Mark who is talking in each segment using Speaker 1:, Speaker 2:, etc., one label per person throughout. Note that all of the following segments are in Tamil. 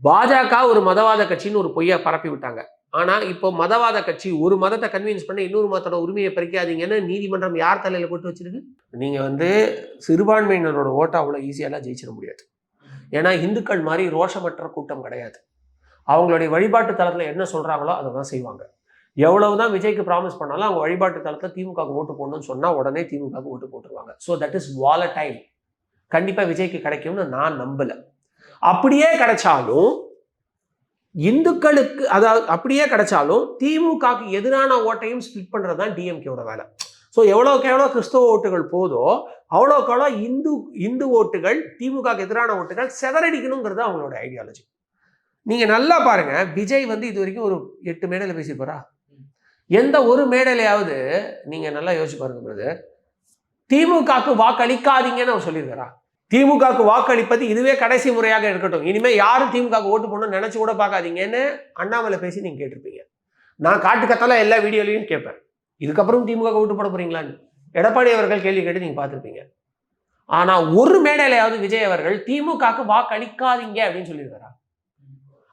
Speaker 1: பாஜக ஒரு மதவாத கட்சின்னு ஒரு பொய்யா பரப்பி விட்டாங்க. ஆனா இப்போ மதவாத கட்சி ஒரு மதத்தை கன்வின்ஸ் பண்ணி இன்னொரு மதத்தோட உரிமையை பறிக்காதீங்கன்னு நீதிமன்றம் யார் தலையில போட்டு வச்சிருக்கு? நீங்க சிறுபான்மையினரோட ஓட்டை அவ்வளவு ஈஸியெல்லாம் ஜெயிச்சிட முடியாது. ஏன்னா இந்துக்கள் மாதிரி ரோஷமற்ற கூட்டம் கிடையாது. அவங்களுடைய வழிபாட்டு தளத்துல என்ன சொல்றாங்களோ அதை தான் செய்வாங்க. எவ்வளவுதான் விஜய்க்கு ப்ராமிஸ் பண்ணாலும் அவங்க வழிபாட்டு தளத்துல திமுகவுக்கு ஓட்டு போடணும்னு சொன்னா உடனே திமுகவுக்கு ஓட்டு போட்டுருவாங்க. So that is volatile. கண்டிப்பா விஜய்க்கு கிடைக்கும்னு நான் நம்பல. அப்படியே கிடைச்சாலும் இந்துக்களுக்கு, அதாவது அப்படியே கிடைச்சாலும் திமுகவுக்கு எதிரான ஓட்டையும் ஸ்பிளிட் பண்றது தான் டிஎம்கேவோட வேலை. ஸோ எவ்வளோக்கு எவ்வளோ கிறிஸ்தவ ஓட்டுகள் போதோ அவ்வளோக்கு எவ்வளோ இந்து ஓட்டுகள், திமுகவுக்கு எதிரான ஓட்டுகள் செதறடிக்கணுங்கிறது அவங்களோட ஐடியாலஜி. நீங்க நல்லா பாருங்க, விஜய் இது வரைக்கும் ஒரு 8 மேடையில பேசியிருப்பாரா? எந்த ஒரு மேடையிலையாவது நீங்க நல்லா யோசிச்சு பாருங்க பிரதர், திமுகவுக்கு வாக்களிக்காதீங்கன்னு அவர் சொல்லியிருக்காரா? திமுகவுக்கு வாக்களிப்பது இதுவே கடைசி முறையாக இருக்கட்டும், இனிமே யாரும் திமுகவுக்கு ஓட்டு போடணும்னு நினைச்சு கூட பார்க்காதீங்கன்னு அண்ணாமலை பேசி நீங்க கேட்டிருப்பீங்க. நான் காட்டுக்கத்தால எல்லா வீடியோலையும் கேட்பேன், இதுக்கப்புறம் திமுக ஓட்டு போட போறீங்களான்னு எடப்பாடி அவர்கள் கேள்வி கேட்டு நீங்க பார்த்துருப்பீங்க. ஆனா ஒரு மேடையிலையாவது விஜய் அவர்கள் திமுகவுக்கு வாக்களிக்காதீங்க அப்படின்னு சொல்லியிருக்காரா?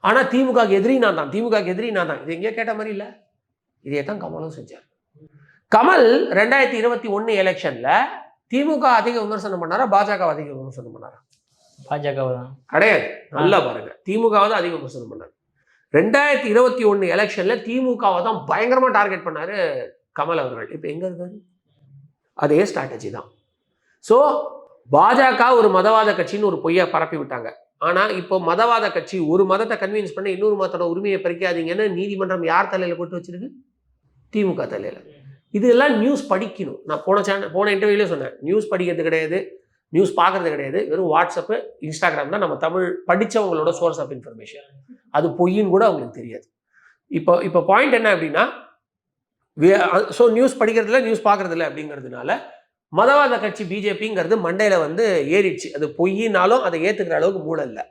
Speaker 1: ஆனா திமுகவுக்கு எதிரி நான் தான், திமுகவுக்கு எதிரி நான் தான், இது எங்கேயோ கேட்ட மாதிரி இல்லை. இதே தான் கமலும் செஞ்சார். கமல் 2021 எலெக்ஷன்ல திமுக அதிக விமர்சனம் பண்ணாரா, பாஜக அதிக விமர்சனம் பண்ணாரா?
Speaker 2: பாஜக தான்.
Speaker 1: கிடையாது. நல்லா பாருங்க, திமுகவை தான் அதிக விமர்சனம் பண்ணாரு. 2021 எலெக்ஷன்ல திமுகவை தான் பயங்கரமா டார்கெட் பண்ணாரு கமல் அவர்கள். இப்ப எங்க இருக்காரு? அதே ஸ்ட்ராட்டஜி தான். ஸோ பாஜக ஒரு மதவாத கட்சின்னு ஒரு பொய்யா பரப்பி விட்டாங்க. ஆனா இப்போ மதவாத கட்சி ஒரு மதத்தை கன்வின்ஸ் பண்ணி இன்னொரு மதத்தோட உரிமையை பறிக்காதீங்கன்னு நீதிமன்றம் யார் தலையில போட்டு வச்சிருக்கு? திமுக தலையில. இதெல்லாம் நியூஸ் படிக்கணும். நான் போன இன்டர்வியூல சொன்னேன், நியூஸ் படிக்கிறது கிடையாது, நியூஸ் பார்க்கறது கிடையாது, வெறும் வாட்ஸ்அப்பு, இன்ஸ்டாகிராம் தான் நம்ம தமிழ் படித்தவங்களோட சோர்ஸ் ஆஃப் இன்ஃபர்மேஷன். அது பொய்ன்னு கூட அவங்களுக்கு தெரியாது. இப்போ பாயிண்ட் என்ன அப்படின்னா, ஸோ நியூஸ் படிக்கிறதில்ல, நியூஸ் பார்க்கறதில்ல அப்படிங்கிறதுனால மதவாத கட்சி பிஜேபிங்கிறது மண்டையில ஏறிடுச்சு. அது பொய்யினாலும் அதை ஏற்றுக்கிற அளவுக்கு மூளை இல்லை.